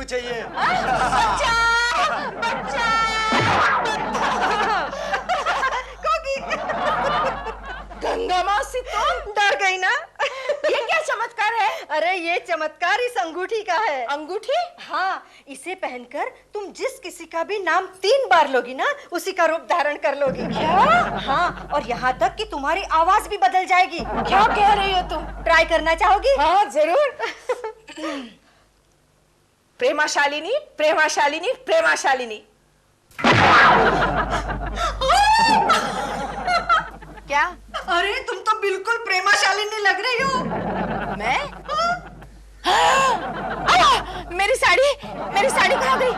चाहिए। बच्चा, बच्चा। गंगा मौसी तुम डर गई ना? ये क्या चमत्कार है? अरे ये चमत्कार इस अंगूठी का है। अंगूठी? हाँ, इसे पहनकर तुम जिस किसी का भी नाम 3 बार लोगी ना, उसी का रूप धारण कर लोगी। क्या? हाँ, और यहाँ तक कि तुम्हारी आवाज भी बदल जाएगी। क्या कह रही हो तुम? ट्राई करना चाहोगी? हाँ जरूर। प्रेमा शालिनी, प्रेमा शालिनी, प्रेमा शालिनी। क्या? अरे तुम तो बिल्कुल प्रेमाशालिनी लग रही हो। मैं? मेरी साड़ी कहाँ गई?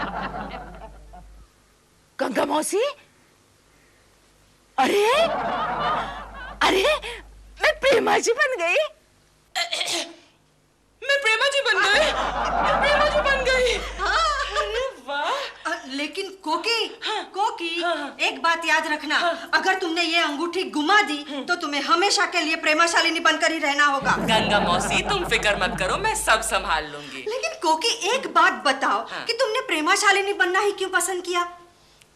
गंगा मौसी? अरे मैं प्रेमा जी बन गई। मैं प्रेमा जी बन गई। प्रेमा जी बन गई। अरे वाह। लेकिन कोकी, कोकी, एक बात याद रखना, अगर तुमने ये अंगूठी गुमा दी तो तुम्हें हमेशा के लिए प्रेमाशालिनी बनकर ही रहना होगा। गंगा मौसी तुम फिक्र मत करो, मैं सब संभाल लूंगी। लेकिन कोकी एक बात बताओ कि तुमने प्रेमाशालिनी बनना ही क्यों पसंद किया?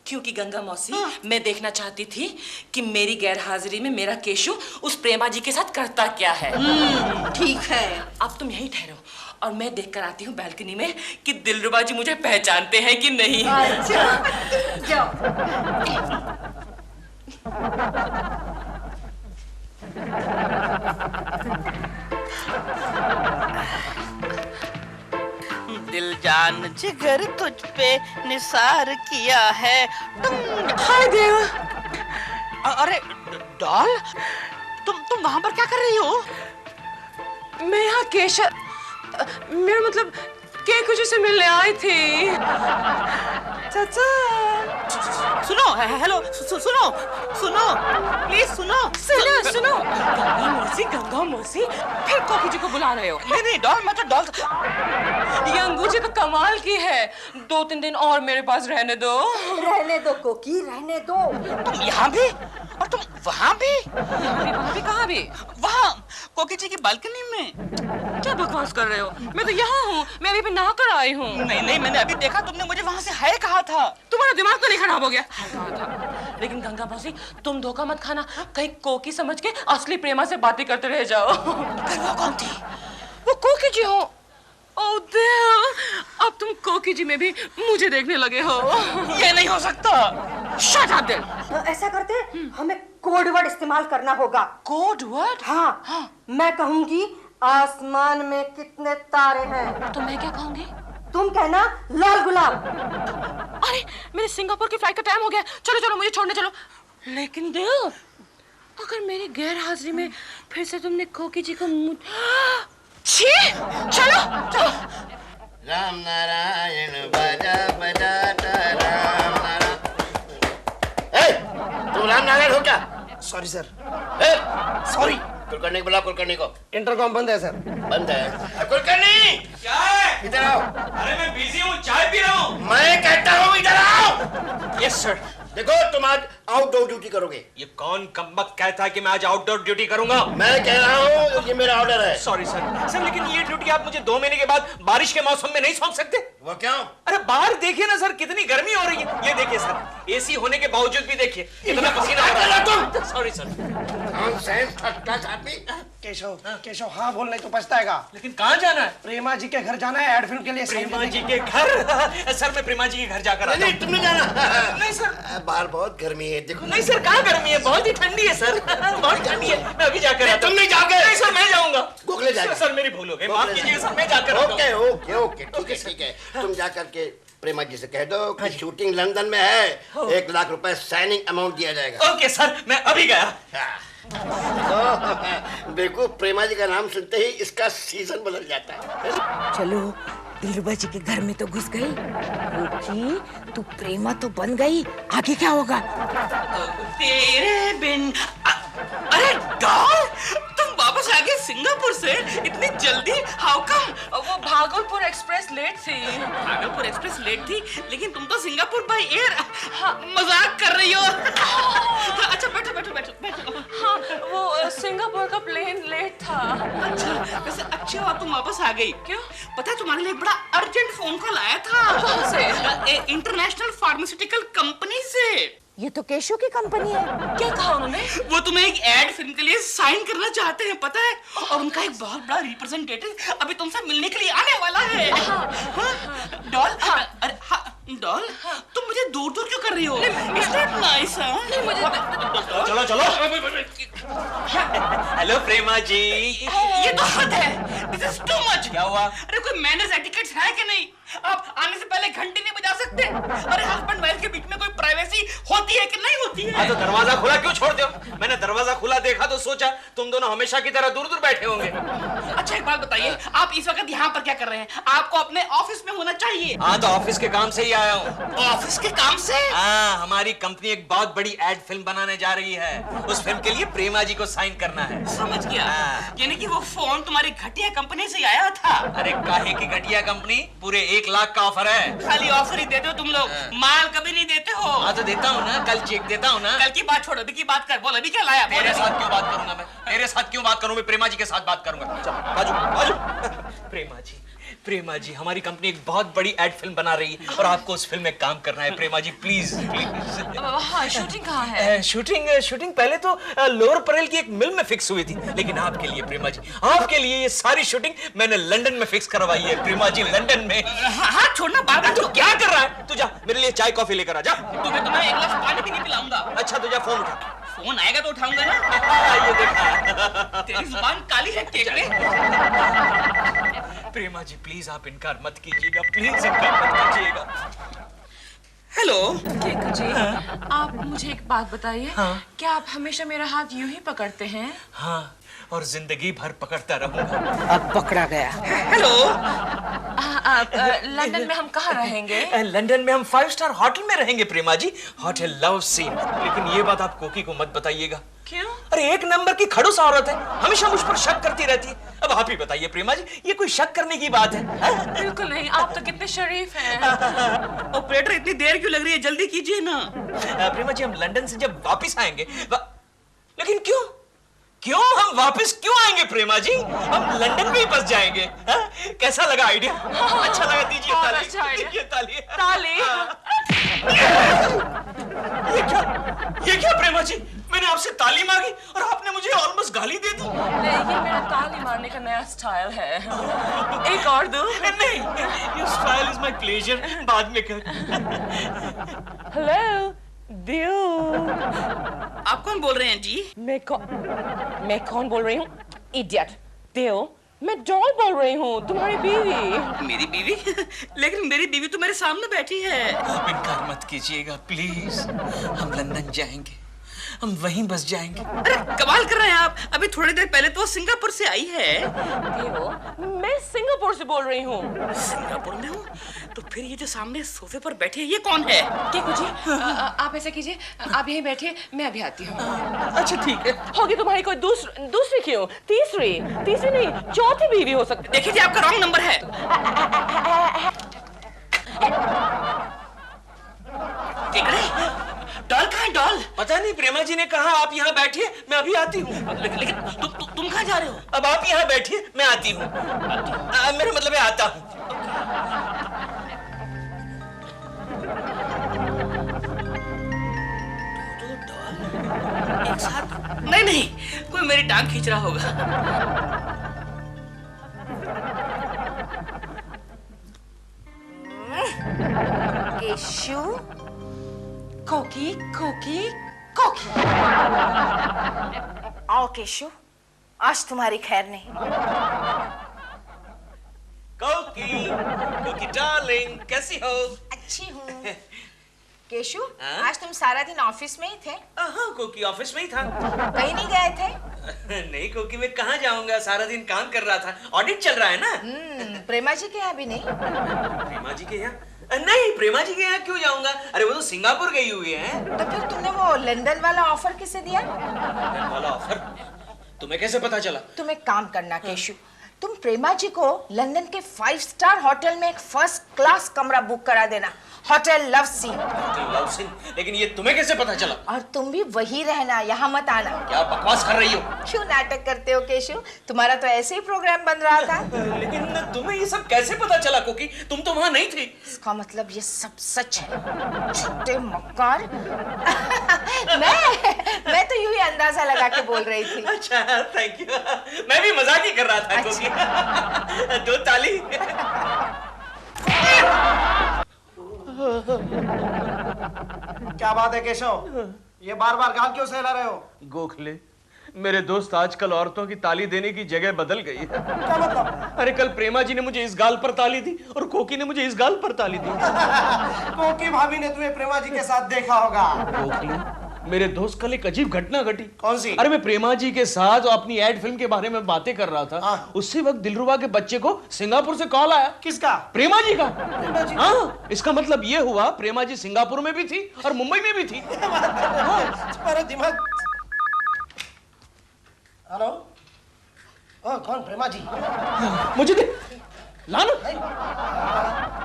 क्योंकि गंगा मौसी मैं देखना चाहती थी कि मेरी गैर हाजिरी में मेरा केशु उस प्रेमा जी के साथ करता क्या है। ठीक है। अब तुम यहीं ठहरो और मैं देख कर आती हूँ बालकनी में कि दिलरुबा जी मुझे पहचानते हैं कि नहीं। अच्छा, जाओ। दिल जान जिगर तुझ पे निसार किया है। हाय देव। अरे डॉल, तुम वहां पर क्या कर रही हो? मैं यहाँ मेरा मतलब केकू से मिलने आई थी। चाचा। सुनो, हेलो, सुनो, प्लीज सुनो। गंगा मौसी फिर कोकी जी को बुला रहे हो? नहीं डॉल, मैं तो डॉल। ये अंगूठी तो कमाल की है, 2-3 दिन और मेरे पास रहने दो। रहने दो कोकी, रहने दो। तुम यहाँ भी और तुम वहाँ भी? वहाँ भी कहाँ भी? वहाँ कोकी जी की बालकनी में। क्या बकवास कर रहे हो? मैं तो यहाँ हूँ, मैं अभी नहा कर आई हूँ। नहीं, मैंने अभी देखा, तुमने मुझे वहाँ से हाय कहा था। तुम्हारा दिमाग तो नहीं खराब हो गया? कहा था। लेकिन गंगा मौसी तुम धोखा मत खाना, कहीं कोकी समझ के असली प्रेमा से बातें करते रह जाओ। वो कौन थी? वो कोकी जी हो। ओह देव, अब तुम कोकी जी में भी मुझे देखने लगे हो। ये नहीं हो सकता। शट अप दिल। ऐसा करते, हमें कोड वर्ड इस्तेमाल करना होगा। Code word? हाँ, मैं कहूंगी आसमान में कितने तारे हैं, तो मैं क्या कहूंगी? तुम कहना लाल गुलाब। अरे मेरे सिंगापुर की फ्लाइट का टाइम हो गया, चलो मुझे छोड़ने चलो। लेकिन देव, अगर मेरी गैर हाजिरी में फिर से तुमने कोकी जी को छी, चलो। राम नारायण बजा बजाता राम नारायण। तुम राम नारायण हो क्या? Sorry sir. सॉरी। कुलकर्णी बुला, कुलकर्णी को। इंटरकॉम बंद है सर। बंद है। कुलकर्णी क्या है? इधर आओ। अरे मैं बिजी हूँ, चाय पी रहा हूँ। मैं कहता हूँ इधर आओ। Yes sir. देखो तुम आज आउटडोर ड्यूटी करोगे। ये कौन कम्बख्त कहता है कि मैं आज आउटडोर ड्यूटी करूंगा? मैं कह रहा हूँ, ये मेरा ऑर्डर है। सॉरी सर, लेकिन ये ड्यूटी आप मुझे 2 महीने के बाद बारिश के मौसम में नहीं सौंप सकते? वो क्यों? अरे बाहर देखिए ना सर, कितनी गर्मी हो रही है। ये देखिए सर, एसी होने के बावजूद भी देखिए इतना पसीना हो रहा है। तुम सॉरी सर। केशव हाँ बोल, नहीं तो पछताएगा। लेकिन कहाँ जाना है? प्रेमा जी के घर जाना है, एड फिल्म के लिए। प्रेमा जी के घर? सर मैं प्रेमा जी के घर जाकर आता हूँ। नहीं, तुमने जाना। नहीं सर, बाहर बहुत गर्मी है, देखो। नहीं सर, कहाँ गर्मी है? बहुत ही ठंडी है सर, बहुत ठंडी है। मैं अभी जाकर आता हूँ। तुम नहीं जाओगे? नहीं सर, मैं जाऊंगा। गोखले जाएगा। सर मेरी भूल हो गई, माफ कीजिएगा सर, मैं जाकर आता हूँ। ओके, ठीक है। तुम जाकर के प्रेमा जी से कह दो कि शूटिंग लंदन में है, 1 लाख रुपए साइनिंग अमाउंट दिया जाएगा। ओके सर, मैं अभी गया। देखो, प्रेमा जी का नाम सुनते ही इसका सीजन बदल जाता है। चलो, दिलरुबा जी के घर में तो घुस गई। कोकी, तू प्रेमा तो बन गई, आगे क्या होगा? तेरे बिन। अरे डॉल, तुम वापस आ गए सिंगापुर से इतनी जल्दी? How come? वो भागलपुर एक्सप्रेस लेट थी। भागलपुर एक्सप्रेस लेट थी, लेकिन तुम तो सिंगापुर बाय एयर। मजाक कर रही हो? अच्छा बैठो। हाँ, वो सिंगापुर सुबह का प्लेन लेट था। अच्छा, वैसे अच्छा हुआ तुम वापस आ गई। क्यों? पता है तुम्हारे लिए एक बड़ा अर्जेंट फोन कॉल आया था। कहाँ से? इंटरनेशनल फार्मास्यूटिकल कंपनी से। ये तो केशव की कंपनी है। क्या कहा उन्होंने? वो तुम्हें एक एड फिल्म के लिए साइन करना चाहते हैं, पता है? और उनका एक बहुत बड़ा रिप्रेजेंटेटिव अभी तुमसे मिलने के लिए आने वाला है। हाँ, डॉल, अरे हाँ, डॉल, तुम मुझे दूर दूर क्यों कर रही हो? It's not nice, हाँ? चलो चलो। हेलो प्रेमा जी। ये तो हद है। This is too much. क्या हुआ? अरे कोई मैनर्स एटिकेट्स है कि नहीं? आप आने से पहले घंटी नहीं बजा सकते? अरे हस्बैंड वाइफ के बीच में कोई प्राइवेसी होती है कि नहीं होती है? हाँ तो दरवाजा खुला क्यों छोड़ते हो? मैंने दरवाजा खुला देखा तो सोचा तुम दोनों हमेशा की तरह दूर दूर बैठे होंगे। अच्छा एक बात बताइए, आप इस वक्त यहाँ पर क्या कर रहे हैं? आपको अपने ऑफिस में होना चाहिए। हाँ तो ऑफिस के काम से ही आया हूँ। ऑफिस के काम से? हाँ, हमारी कंपनी एक बहुत बड़ी एड फिल्म बनाने जा रही है। उस फिल्म के लिए प्रेमा जी को साइन करना है। समझ गया। हाँ। यानी कि वो फोन तुम्हारी घटिया कंपनी से आया था। अरे काहे की घटिया कंपनी? पूरे 1 लाख का ऑफर है। खाली ऑफर ही देते हो तुम लोग, माल कभी नहीं देते हो। हाँ तो देता हूँ ना, कल चेक देता हूँ ना। कल की बात छोड़ो, अभी की बात कर। बोल अभी क्या लाया? बोल तेरे अभी। साथ क्यों बात करूंगा मैं? तेरे साथ क्यों बात करूं? मैं प्रेमा जी के साथ बात करूंगा। चल बाजू बाजू। प्रेमा जी हमारी कंपनी एक बहुत बड़ी एड फिल्म बना रही है और आपको उस फिल्म में काम करना है। प्रेमा जी प्लीज प्लीज। हाँ, शूटिंग कहाँ है? शूटिंग पहले तो लोअर परेल की एक मिल में फिक्स हुई थी, लेकिन आपके लिए प्रेमा जी, आपके लिए ये सारी शूटिंग मैंने लंदन में फिक्स करवाई है। प्रेमा जी लंदन में। हाँ छोड़ना, बात तू क्या कर रहा है? तू जा मेरे लिए चाय कॉफी लेकर आ जा। तुम्हें तो मैं एक गिलास पानी भी नहीं पिलाऊंगा। अच्छा तो जा फोन उठा। फोन आएगा तो उठाऊंगा ना। ये देखा। तेरी जुबान काली है केकड़े। प्रेमा जी प्लीज आप इनकार मत कीजिएगा, प्लीज इनकार मत कीजिएगा। हेलो। केकू जी, आप मुझे एक बात बताइए। हाँ? क्या आप हमेशा मेरा हाथ यूं ही पकड़ते हैं? हाँ, और जिंदगी भर पकड़ता रहूंगा। अब पकड़ा गया। हेलो। आप लंदन में हम कहाँ रहेंगे? लंदन में हम 5 स्टार होटल में रहेंगे प्रेमा जी, होटल लव सीन। लेकिन ये बात आप कोकी को मत बताइएगा। क्यों? अरे 1 नंबर की खड़ूस औरत है, हमेशा मुझ पर शक करती रहती है। अब आप ही बताइए प्रेमा जी, ये कोई शक करने की बात है? बिल्कुल नहीं, आप तो कितने शरीफ हैं। ऑपरेटर इतनी देर क्यों लग रही है? जल्दी कीजिए ना। प्रेमा जी हम लंदन से जब वापिस आएंगे लेकिन क्यों हम वापस क्यों आएंगे प्रेमा जी? हम लंदन में ही बस जाएंगे। कैसा लगा आइडिया? अच्छा लगा? दीजिए बहुत ताली। अच्छा idea। दीजिए ताली। ताली। ये क्या प्रेमा जी? मैंने आपसे ताली मांगी और आपने मुझे ऑलमोस्ट गाली दे दी। नहीं, ये मेरा ताली मारने का नया स्टाइल है। एक और दो। नहीं, your style is my pleasure। बाद में कर। हेलो दियो। आप कौन बोल रहे हैं जी? मैं कौन बोल रही हूँ? इडियट। दियो, मैं डॉल बोल रही हूँ, तुम्हारी बीवी। मेरी बीवी? लेकिन मेरी बीवी तो मेरे सामने बैठी है। आप इनकार मत कीजिएगा प्लीज। हम लंदन जाएंगे, हम वहीं बस जाएंगे। अरे कमाल कर रहे हैं आप। अभी थोड़ी देर पहले तो सिंगापुर से आई है। दियो, मैं सिंगापुर से बोल रही हूँ। सिंगापुर में हूँ? तो फिर ये जो सामने सोफे पर बैठे हैं, ये कौन है? केकू जी, आप ऐसा कीजिए, आप यहीं बैठिए, मैं अभी आती हूँ। अच्छा ठीक है। होगी तुम्हारी कोई दूसरी क्यों? तीसरी नहीं, चौथी बीवी हो सकती। देखिए जी, आपका रॉन्ग नंबर है। डॉल कहाँ है? डॉल? पता नहीं, प्रेमा जी ने कहा आप यहाँ बैठिए, मैं अभी आती हूँ। लेकिन तुम कहाँ जा रहे हो? अब आप यहाँ बैठिए, मैं आती हूँ। मेरा मतलब है आता हूँ। एक साथ? नहीं, कोई मेरी टांग खींच रहा होगा। केशु, कोकी आओ केशु, आज तुम्हारी खैर नहीं। कोकी डार्लिंग, कैसी हो? अच्छी हूँ। केशु, हाँ? आज तुम सारा दिन ऑफिस में ही थे? हाँ, कोकी ऑफिस में ही था। कहीं नहीं गए थे? नहीं कोकी, मैं कहाँ जाऊंगा, सारा दिन काम कर रहा था, ऑडिट चल रहा है ना। प्रेमा जी के यहाँ भी नहीं? प्रेमा जी के यहाँ? नहीं, प्रेमा जी के यहाँ क्यों जाऊंगा? अरे वो तो सिंगापुर गई हुई है। तो फिर तुमने वो लंदन वाला ऑफर किसे दिया? लंदन वाला ऑफर तुम्हें कैसे पता चला? तुम एक काम करना केशु, तुम प्रेमा जी को लंदन के 5 स्टार होटल में एक फर्स्ट क्लास कमरा बुक करा देना, hotel love scene. Love scene? लेकिन ये तुम्हें कैसे पता चला? और तुम भी वही रहना, यहाँ मत आना। क्या बकवास कर रही हो? क्यों नाटक करते हो केशु? तुम्हारा तो ऐसे ही प्रोग्राम बन रहा था। लेकिन तुम्हें ये सब कैसे पता चला कोकी? तुम तो वहां नहीं थी। इसका मतलब ये सब सच है, छोटे मक्कार। मैं तो यूं ही अंदाजा लगा के बोल रही थी। अच्छा, थैंक यू। मैं भी मजाक ही कर रहा था कोकी। दो ताली। क्या बात है केशव, ये बार बार गाल क्यों सहला रहे हो? गोखले, मेरे दोस्त आजकल औरतों की ताली देने की जगह बदल गई है। क्या मतलब? अरे कल प्रेमा जी ने मुझे इस गाल पर ताली दी और कोकी ने मुझे इस गाल पर ताली दी। कोकी भाभी ने तुम्हें प्रेमा जी के साथ देखा होगा। गोखले, मेरे दोस्त कल एक अजीब घटना घटी। कौन सी? अरे मैं प्रेमा जी के साथ अपनी एड फिल्म के बारे में बातें कर रहा था। हाँ। उसी वक्त दिलरुबा के बच्चे को सिंगापुर से कॉल आया। किसका? प्रेमा जी का। प्रेमा जी? हाँ, इसका मतलब ये हुआ प्रेमा जी सिंगापुर में भी थी और मुंबई में भी थी। तुम्हारा दिमाग। हेलो, कौन? प्रेमा जी? मुझे दे लाना।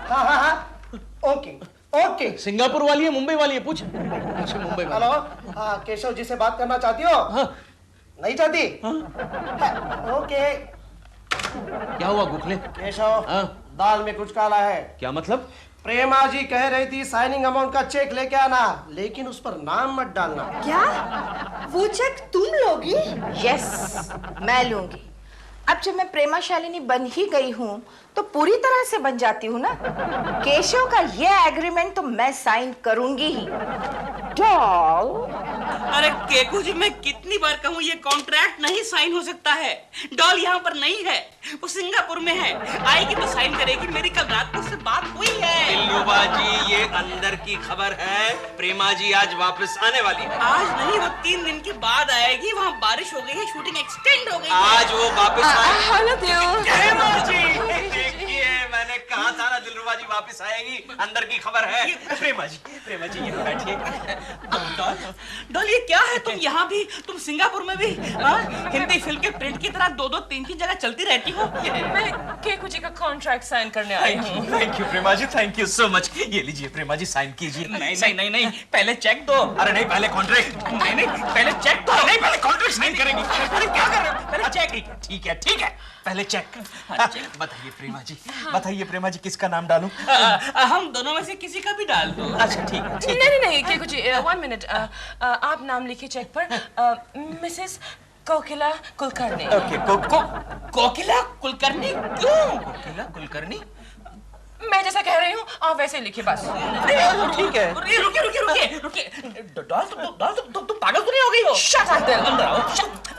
हाँ हाँ हाँ, ओके ओके। सिंगापुर वाली है मुंबई वाली है? पूछ मुझसे मुंबई वाली। हेलो, केशव जी से बात करना चाहती हो? हाँ। नहीं चाहती? ओके। क्या हुआ गोखले? केशव, हाँ। दाल में कुछ काला है। क्या मतलब? प्रेमा जी कह रही थी साइनिंग अमाउंट का चेक लेके आना, लेकिन उस पर नाम मत डालना। क्या वो चेक तुम लोगी? यस, मैं लूंगी। अब जब मैं प्रेमा शालिनी बन ही गई हूँ तो पूरी तरह से बन जाती हूँ ना। केशव का ये एग्रीमेंट तो मैं साइन करूंगी ही। डॉल, अरे केकू जी, मैं कितनी बार कहूँ ये कॉन्ट्रैक्ट नहीं साइन हो सकता है। डॉल यहाँ पर नहीं है, वो सिंगापुर में है। आएगी तो साइन करेगी। मेरी कल रात को उससे बात हुई है। दिलरुबा जी, ये अंदर की खबर है। प्रेमा जी आज वापस आने वाली है। आज नहीं, वो 3 दिन के बाद आएगी। वहाँ बारिश हो गई है, शूटिंग एक्सटेंड हो गई है। आज वो वापस हेलो देव। प्रेमा जी, देखिए मैंने कहा था ना दिलरुबा जी वापस आएगी। अंदर की खबर है। प्रेमा जी ये बैठिए। डॉल, ये क्या है? तुम यहाँ भी, तुम सिंगापुर में भी। हिंदी फिल्म के प्रिंट की तरह 2-2, 3-3 जगह चलती रहती हो। मैं केकू जी का कॉन्ट्रैक्ट साइन करने आई हूँ। Thank you Prema ji, thank you so much. ये लीजिए प्रेमा जी, साइन कीजिए। नहीं, पहले चेक दो। अरे नहीं, पहले कॉन्ट्रैक्ट। नहीं, पहले चेक दो। नहीं, पहले कॉन्ट्रैक्ट साइन करेंगे। अरे क्या कर रहे हो? पहले चेक। ठीक है, पहले चेक। बताइए प्रेमा जी किसका नाम डालूं? हम दोनों में से किसी का भी डाल दो। अच्छा ठीक है। नहीं केकू जी, 1 मिनट। आप नाम लिखिए चेक पर, मिसेस कोकिला कुलकर्णी। ओके, कोकिला कुलकर्णी? क्यों? कोकिला कुलकर्णी? मैं जैसा कह रही हूँ आप वैसे लिखिए बस। ठीक है। रुकिए। डॉल, तुम पागल तो नहीं हो गई हो? शट अप दिल। अंदर आओ।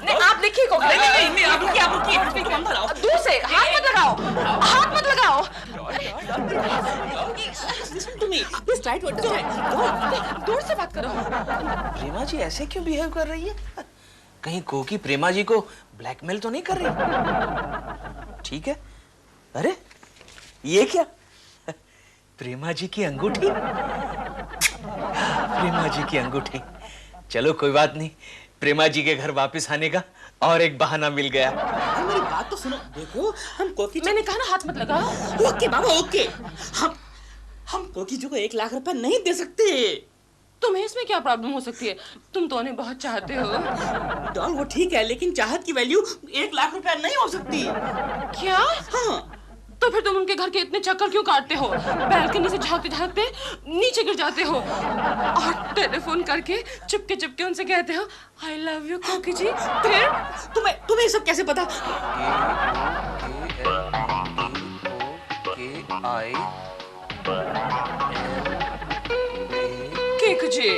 नहीं, आप लिखिए कोकिला। नहीं, आप रुकिए, तुम अंदर आओ। दूर से हाथ मत लगाओ, हाथ मत लगाओ। दूर से बात करो। प्रेमा जी ऐसे क्यों बिहेव कर रही है? कहीं कोकी प्रेमा जी को ब्लैकमेल तो नहीं कर रही? ठीक है। अरे ये क्या? प्रेमा जी की अंगूठी। प्रेमा जी की अंगूठी। चलो कोई बात नहीं, प्रेमा जी के घर वापस आने का और एक बहाना मिल गया। मेरी बात तो सुनो। देखो, हम कोकी, मैंने कहा ना हाथ मत लगाओ। ओके बाबा, ओके। हम कोकी जी को 1 लाख रुपए नहीं दे सकते। तुम्हें इसमें क्या प्रॉब्लम हो सकती है? तुम तो उन्हें बहुत चाहते हो। डॉल, वो ठीक है, लेकिन चाहत की वैल्यू 1 लाख रुपया नहीं हो सकती। क्या? हाँ। तो फिर तुम उनके घर के इतने चक्कर क्यों काटते हो? बैल्कनी से झांकते नीचे गिर जाते हो और टेलीफोन करके चुपके उनसे कहते हो आई लव यू कोकी जी। फिर तुम्हें सब कैसे पता? केकू जी।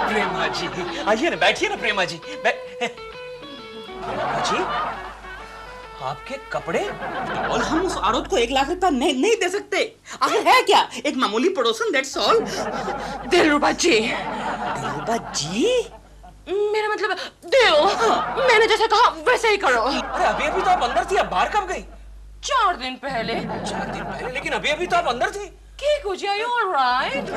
प्रेमा जी आइए ना, बैठिए ना प्रेमा जी। प्रेमा जी, आपके कपड़े? और हम उस औरत को 1 लाख रुपया नहीं दे सकते। आखिर है क्या? एक मामूली पड़ोसन, दैट्स ऑल। दिलरुबा जी। दिलरुबा जी? मेरा मतलब दिल। मैंने जैसा कहा वैसे ही करो। अरे अभी तो आप अंदर थी, अब बाहर कब गई? 4 दिन पहले। 4 दिन पहले? लेकिन अभी तो आप अंदर थी। केकू जी, are you all right?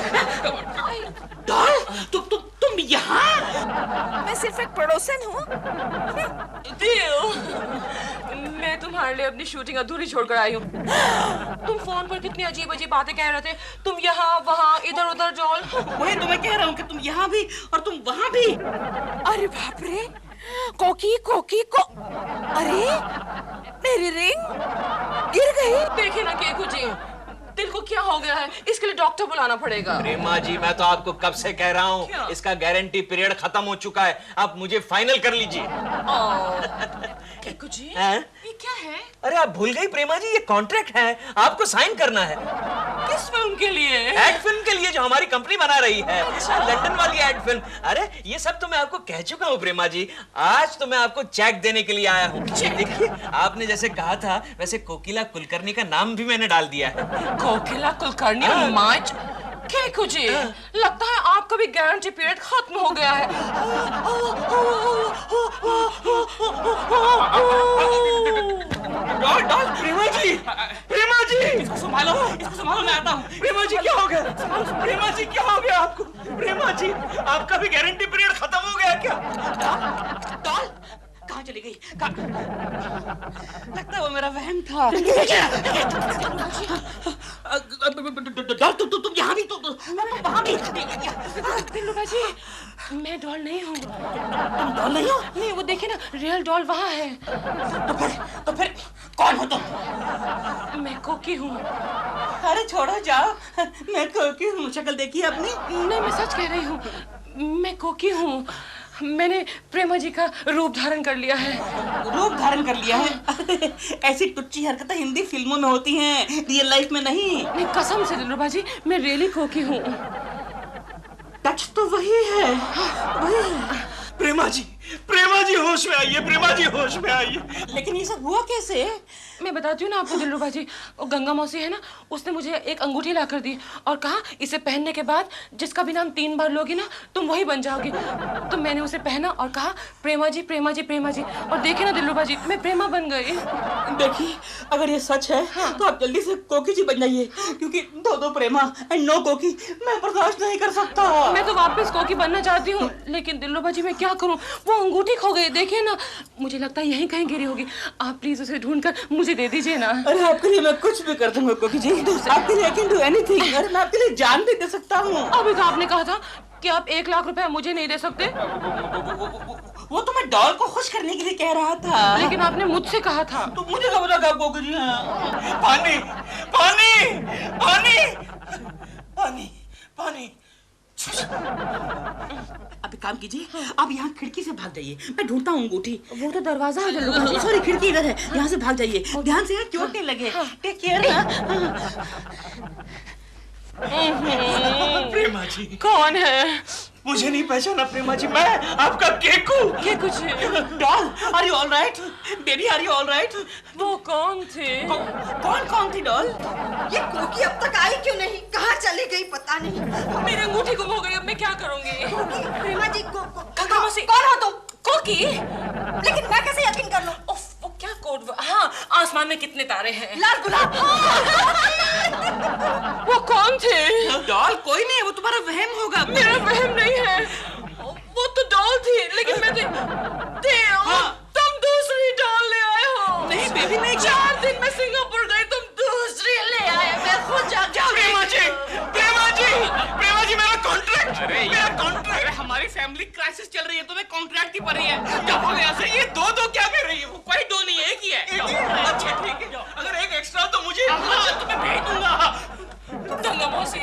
Doll, तुम यहाँ? मैं सिर्फ एक पड़ोसन हूँ। दिल, मैं मैं तुम्हारे लिए अपनी शूटिंग अधूरी छोड़कर आई हूँ। तुम फोन पर कितनी अजीब अजीब बातें कह रहे थे, तुम यहाँ वहाँ इधर उधर डॉल। वही तो मैं कह रहा हूँ कि तुम यहाँ भी और तुम वहाँ भी। अरे बाप रे, कोकी कोकी को, अरे मेरी रिंग गिर गई। देखिए ना केकू जी, दिल को क्या हो गया है, इसके लिए डॉक्टर बुलाना पड़ेगा। प्रेमा जी मैं तो आपको कब से कह रहा हूँ, इसका गारंटी पीरियड खत्म हो चुका है, आप मुझे फाइनल कर लीजिए। केकू जी हैं? ये क्या है? अरे आप भूल गई प्रेमा जी, ये कॉन्ट्रैक्ट है, आपको साइन करना है। किस फिल्म के लिए? एड फिल्म के लिए जो हमारी कंपनी बना रही है, लंदन वाली एड फिल्म। अरे ये सब तो मैं आपको कह चुका हूँ प्रेमा जी, आज तो मैं आपको चेक देने के लिए आया हूँ। देखिए आपने जैसे कहा था वैसे कोकिला कुलकर्णी का नाम भी मैंने डाल दिया है। कोकिला कुलकर्णी माच केकू जी, लगता है आपका भी गारंटी पीरियड खत्म हो गया है। डॉल डॉल, प्रेमा जी इसको संभालो, मैं आता हूँ। प्रेमा जी क्या हो गया? प्रेमा जी क्या हो गया आपको? प्रेमा जी आपका भी गारंटी पीरियड खत्म हो गया क्या? डॉल कहाँ चली गई? लगता है वो मेरा वहम था। डॉल तुम यहाँ भी, तुम वहाँ भी। दिलरुबा जी, मैं डॉल नहीं हूँ। तुम डॉल नहीं हो? नहीं, वो देखिए ना, रियल डॉल वहाँ है। तो फिर कौन हो तुम? मैं कोकी हूँ। अरे छोड़ो जाओ, मैं कोकी हूँ। शक्ल देखी अपनी? नहीं, मैं सच कह रही हूँ, मैं कोकी हूँ। मैंने प्रेमा जी का रूप धारण कर लिया है। रूप धारण कर लिया है? ऐसी टुच्ची हरकतें हिंदी फिल्मों में होती हैं, रियल लाइफ में नहीं। नहीं, कसम से दिलरुबा जी, मैं रियली कोकी हूँ। टच तो वही है, वही है। प्रेमा जी होश में आइए, प्रेमा जी होश में आइए। लेकिन ये सब हुआ कैसे? मैं बताती हूँ ना आपको दिलरुबा जी, वो गंगा मौसी है ना, उसने मुझे एक अंगूठी ला कर दी और कहा इसे पहनने के बाद जिसका भी नाम 3 बार लोगी ना तुम वही बन जाओगी। तो मैंने उसे पहना और कहा प्रेमा जी प्रेमा जी प्रेमा जी, और देखे ना दिलरुबा जी, मैं प्रेमा बन गई। देखिए अगर ये सच है तो आप जल्दी से कोकी जी बन जाइए, क्योंकि दो प्रेमा एंड नो कोकी मैं बर्दाश्त नहीं कर सकता। मैं तो वापस कोकी बनना चाहती हूँ, लेकिन दिलरुबा जी मैं क्या करूँ, वो अंगूठी खो गई। देखिए ना, मुझे लगता है यहीं कहीं गिरी होगी। आप प्लीज उसे ढूंढकर मुझे दे दीजिए ना। अरे आपके लिए मैं कुछ भी कर दूंगा कोकी जी, आपके लिए I can do anything। अरे मैं आपके लिए जान भी दे सकता हूँ। अभी तो आपने कहा था कि आप 1 लाख रुपए मुझे नहीं दे सकते। वो तो मैं डॉल को खुश करने के लिए कह रहा था। लेकिन आपने मुझसे कहा था। तो मुझे क्या पता कब कोकी जी? पानी पानी पानी पानी पानी। अब एक काम कीजिए, आप यहाँ खिड़की से भाग जाइए, मैं ढूंढता हूँ अंगूठी। वो तो दरवाजा है दिलरुबा जी। सॉरी, खिड़की इधर है, यहाँ से भाग जाइए, ध्यान से, यहाँ चोट नहीं लगे। टेक केयर ना। प्रेमा जी कौन है? मुझे नहीं पहचाना प्रेमा जी, मैं आपका Keku. Keku ji, doll are you all right? Baby are you all right? वो कौन थे? कौन थी डॉल? ये कोकी अब तक आई क्यों नहीं? कहाँ चली गई पता नहीं। मेरी अंगूठी गुम हो गई, अब मैं क्या करूंगी? प्रेमा जी गंगा मौसी। कौन हो तुम? कोकी? लेकिन मैं कैसे यकीन कर लूं? उफ, वो क्या कोड? हाँ, आसमान में कितने तारे हैं? लाल गुलाब। वो कौन थे? डॉल कोई नहीं है, वो तुम्हारा वहम होगा। मेरा वहम नहीं है, वो तो डॉल थी, लेकिन मैं तुम दूसरी डॉल ले आए हो। नहीं बेबी नहीं। 4 दिन में सिंगापुर गई, तुम दूसरी ले आए। मैं खुद प्रेमा जी मेरा कॉन्ट्रैक्ट, मेरा कॉन्ट्रैक्ट। हमारी फैमिली क्राइसिस चल रही है, तुम्हें कॉन्ट्रैक्ट की पड़ी है। क्या बोले ऐसे? ये दो क्या कर रही है? वो कोई दो नहीं है, एक ही है। अच्छा ठीक है, अगर एक एक्स्ट्रा तो मुझे तुम्हें भेज दूंगा। गंगा मौसी,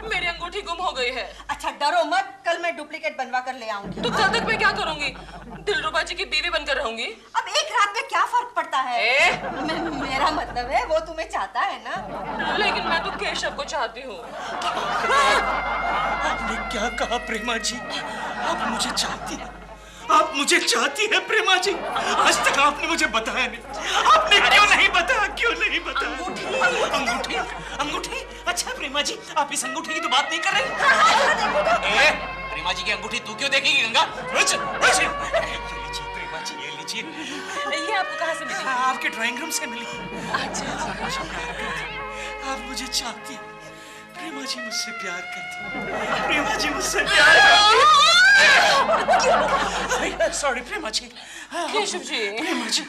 मेरी अंगूठी गुम हो गई है। अच्छा डरो मत, कल मैं डुप्लीकेट बनवा कर ले आऊंगी। तो कल तक मैं क्या करूंगी? दिलरुबा जी की बीवी बनकर रहूंगी। अब एक रात में क्या फर्क पड़ता है? मेरा मतलब है वो तुम्हें चाहता है ना। लेकिन मैं तो केशव को चाहती हूँ। आपने क्या कहा प्रेमा जी? आप मुझे चाहती हैं? आप मुझे चाहती है प्रेमा जी? आज तक आपने मुझे बताया नहीं। आपने क्यों नहीं बताया? क्यों नहीं बताया? अंगूठी अंगूठी। अच्छा प्रेमा जी, आप इस अंगूठी की तो बात नहीं कर रहे? प्रेमा जी की अंगूठी तू क्यों देखेगी गंगा? ये लीजिए प्रेमा जी, ये लीजिए। ये आपको कहाँ से मिली? आपके ड्राइंग रूम से मिली। अच्छा, आप मुझे चाहती हैं? प्रेमा जी मुझसे प्यार करती हैं। प्रेमा जी मुझसे प्यार करती हैं। सॉरी प्रेमा जी। केशव जी, प्रेमा जी,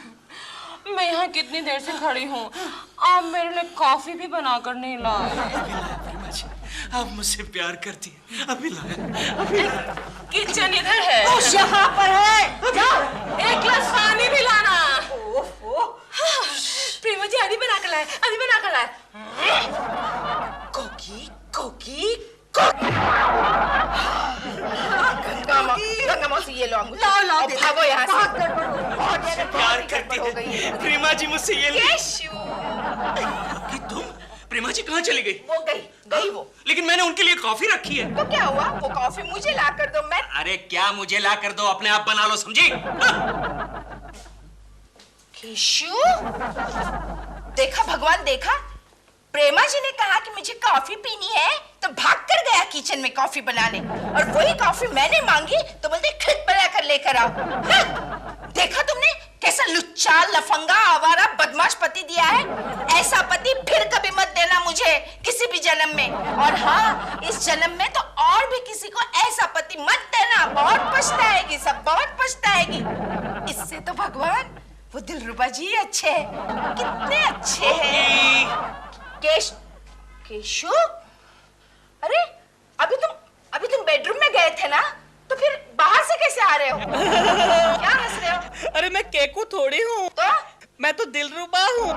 मैं यहाँ कितनी देर से खड़ी हूँ, आप मेरे लिए कॉफी भी बनाकर नहीं लाए। प्रेमा जी, आप मुझसे प्यार करती हैं। अभी लाया। किचन इधर है। यहाँ पर है। जाओ। एक गिलास पानी भी लाना। प्रेमा जी अभी बना कर लाए, अभी बना कर लाए। कोकी कोकी कोकी। गंगा मौसी ये लो अंगूठी। लाओ लाओ अब भागो यहाँ से। बहुत गड़बड़ हो गई। बहुत ज्यादा प्यार बहुत करती गड़बड़ हो गई है है। प्रेमा जी मुझसे ये केशु कि तुम प्रेमा जी कहाँ चली गई? वो गई वो। लेकिन मैंने उनके लिए कॉफी रखी है। तो क्या हुआ, वो कॉफी मुझे ला कर दो। मैं अरे क्या मुझे ला कर दो, अपने आप बना लो, समझी? केशु, देखा भगवान, देखा प्रेमा जी ने कहा कि मुझे कॉफी पीनी है तो भाग कर गया किचन में कॉफी बनाने, और वही कॉफी मैंने मांगी तो बोलते खुद बना कर लेकर आओ। हाँ, देखा तुमने कैसा लुच्चा लफंगा आवारा बदमाश पति दिया है। ऐसा पति फिर कभी मत देना मुझे किसी भी जन्म में। और हाँ, इस जन्म में तो और भी किसी को ऐसा पति मत देना। बहुत पछताएगी, सब बहुत पछताएगी। इससे तो भगवान वो दिलरुबा जी अच्छे हैं, कितने अच्छे हैं। केशु, अरे अभी तुम बेडरूम में गए थे ना, तो फिर बाहर से कैसे आ रहे हो? क्या हंस रहे हो? अरे मैं केकू थोड़ी हूँ, तो मैं तो दिलरुबा हूँ।